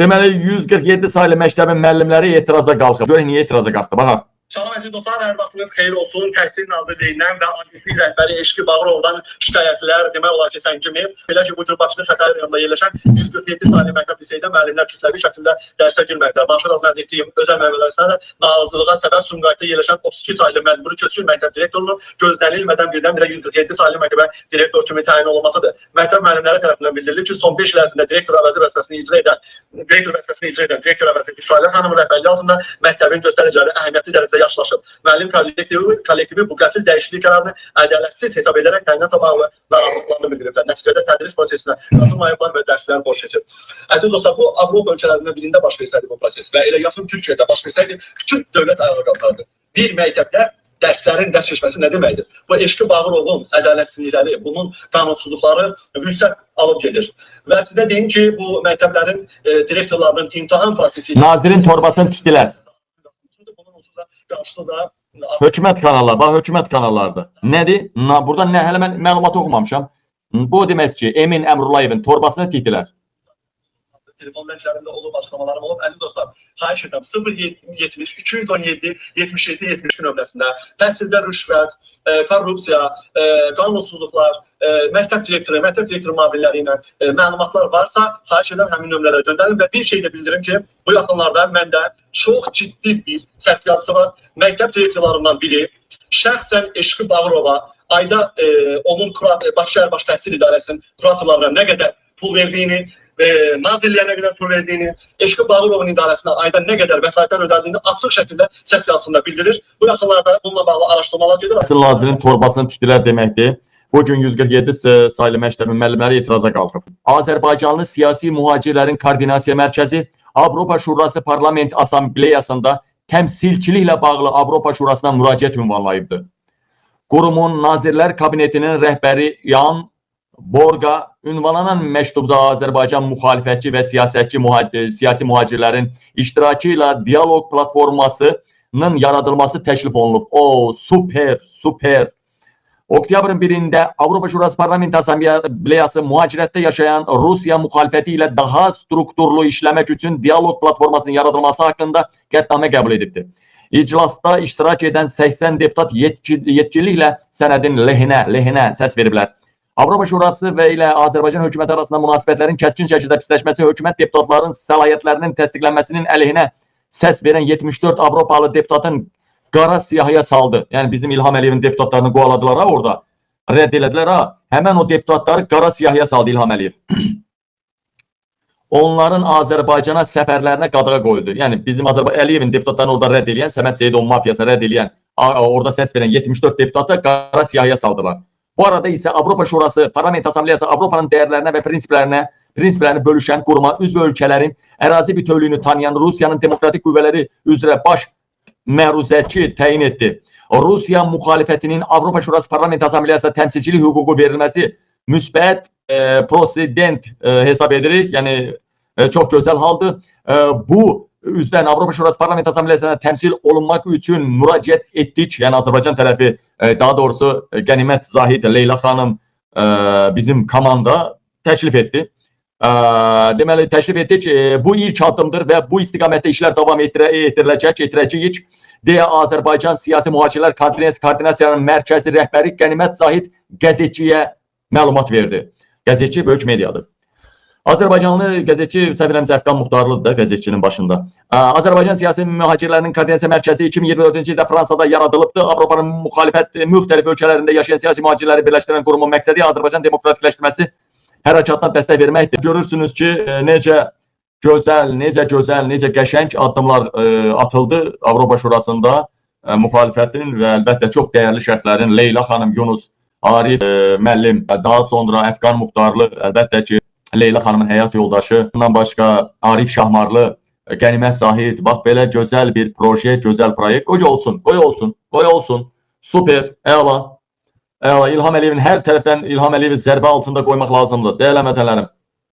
Deməli 147 saylı məktəbin müəllimləri etiraza qalxıb. Görək niyə etiraza qalxdı? Baxaq. Salam əziz dostlar, hər vaxtınız xeyir olsun. Təhsil Nazirliyindən və Agentlik rəhbəri Eşqi Bağırovdan şikayətlər demək olar ki, səngimir. Belə ki, bu cür Bakının Xətai rayonunda yerləşən 147 saylı məktəb liseydə müəllimlər kütləvi şəkildə dərsə girməkdə. Maaşlar az etdiyim özəl müəllimlər isə narazılığa səbəb Sumqayıtda yerləşən 32 saylı məcburi köçkün məktəb direktorunun gözlənilmədən birdən-birə 147 saylı məktəbə direktor kimi təyin olunmasıdır. Məktəb müəllimləri tərəfindən bildirilib ki, son 5 il ərzində direktor əvəzi vəzifəsini icra edən direktor əvəzi Gülşahilə xanımın rəhbərliyi altında məktəbin göstəriciləri əhəmiyyətli dərəcədə yaşlaşıb. Müəllim kollektivi bu qəfil dəyişiklik qərarını ədalətsiz hesab edərək təyinatla bağlı narazılıqlarını bildiriblər. Nəticədə tədris prosesinə qatılmayıblar və dərslər boş keçib. Əziz dostlar, bu Avropa ölkələrindən birində baş versəydi bu proses və elə yaxın Türkiyədə baş versəydi, bütün dövlət ayağa qalxardı. Bir məktəbdə dərslərin dərs keçməsi nə deməkdir? Bu Eşqi Bağırovun ədalətsizlikləri, bunun qanunsuzluqları vüsət alıb gedir. Və sizə deyim ki, bu məktəblərin direktorlarının imtahan prosesi Nazirin torbasını tikdilər. Hökumət kanalları, bax hökumət kanallarıdır. Nədir? Burada nə, hələ mən məlumat oxumamışam. Bu demək ki, Emin Əmrullayevin torbasını tikdilər. Telefon mənşələrində olub, açıqlamalarım olub. Əziz dostlar, xahiş edirəm 070 217 77 72 nömrəsində təhsildə rüşvət, korrupsiya, qanunsuzluqlar, məktəb direktoru müavinləri ilə məlumatlar varsa, xahiş edirəm həmin nömrələrə göndərin və bir şey də bildirim ki, bu yaxınlarda məndə çox ciddi bir səs yazısı var. Məktəb direktorlarından biri şəxsən Eşqi Bağırova ayda onun Bakı Şəhər Baş Təhsil İdarəsinin kuratorlarına nə qədər pul verdiyini, Nazirliyə nə qədər pul verdiyini, Eşqi Bağırovun idarəsinə ayda nə qədər vəsaitlər ödədiyini açıq şəkildə səs yazısında bildirir. Bu yaxınlarda bununla bağlı araşdırmalar gedir. Nazirin torbasını tikdilər deməkdir. Bugün 147 saylı məktəbin müəllimləri etiraza qalxıb. Azərbaycanlı siyasi mühacirlərin koordinasiya mərkəzi Avropa Şurası Parlament Assambleyasında təmsilçiliklə bağlı Avropa Şurasına müraciət ünvanlayıbdır. Qurumun Nazirlər Kabinetinin rəhbəri Yan Borqa ünvanlanan məktubda Azərbaycan müxalifətçi və siyasi mühacirlərin iştirakı ilə dialoq platformasının yaradılması təklif olunub. O, super. Oktyabrın 1-də Avropa Şurası Parlament Assambleyası mühacirətdə yaşayan Rusiya müxalifəti ilə daha strukturlu işləmək üçün dialoq platformasının yaradılması haqqında qətnamə qəbul edibdir. İclasda iştirak edən 80 deputat yetkiliklə sənədin lehinə səs veriblər. Avropa Şurası və ilə Azərbaycan hökuməti arasında münasibətlərin kəskin şəkildə pisləşməsi hökumət deputatların səlahiyyətlərinin təsdiqlənməsinin əleyhinə səs verən 74 Avropalı deputatın qara siyahıya saldı. Yəni bizim İlham Əliyevin deputatlarını qovaladılar ha orada. Rədd elədilər ha. Həmən o deputatları qara siyahıya saldı İlham Əliyev. Onların Azərbaycana səfərlərinə qadağa qoyuldu. Yəni bizim Əliyevin deputatlarını orada rədd eləyən, Səməd Seyidov mafiyasını rədd eləyən, orada səs verən 74 deputatı qara siyahıya saldılar. Bu arada isə Avropa Şurası Parlament Assambleyası Avropanın dəyərlərinə və prinsiplərini bölüşən quruma üzv ölkələrin ərazi bütövlüyünü tanıyan Rusiyanın demokratik qüvvələri üzrə baş məruzəçi təyin etdi. Rusiya müxalifətinin Avropa Şurası Parlament Assambleyasına təmsilçilik hüququ verilməsi müsbət president hesab edirik. Yəni çox gözəl haldır. Bu üzdən Avropa Şurası Parlament Assambleyasına təmsil olunmaq üçün müraciət etdik. Yəni Azərbaycan tərəfi, daha doğrusu Qənimət Zahid, Leyla xanım bizim komanda təklif etdi. Deməli, təklif etdik. Bu ilk addımdır və bu istiqamətdə işlər davam etdiriləcəyik deyə Azərbaycan Siyasi Mühacirlər Koordinasiyanın mərkəzi rəhbəri Qənimət Zahid qəzetçiyə məlumat verdi. Qəzetçi böyük mediadır. Azərbaycanlı qəzetçi Səfirəmsə Əfqan Muxtarlıdır da qəzetçinin başında. Azərbaycan Siyasi Mühacirlərinin Koordinasiya Mərkəzi 2024-cü ildə Fransada yaradılıbdır. Avropanın müxtəlif ölkələrində yaşayan siyasi mühacirləri birləşdirən qurumun məqsədi Azərbaycan demokratikləşdirməsi hərəkatına dəstək verməkdir. Görürsünüz ki, necə gözəl, necə qəşəng addımlar atıldı Avropa Şurasında müxalifətin və əlbəttə çox dəyərli şəxslərin Leyla xanım, Yunus Arif müəllim, daha sonra Əfqan Muxtarlı, əlbəttə ki Leyla xanımın həyat yoldaşı, bundan başqa Arif Şahmarlı, Qənimət Zahid, bax belə gözəl bir proje, gözəl proyekt. Qoy olsun. Super, əla. İlham Əliyevin hər tərəfdən İlham Əliyevi zərbə altında qoymaq lazımdır. Dəyərli həmvətənlərim.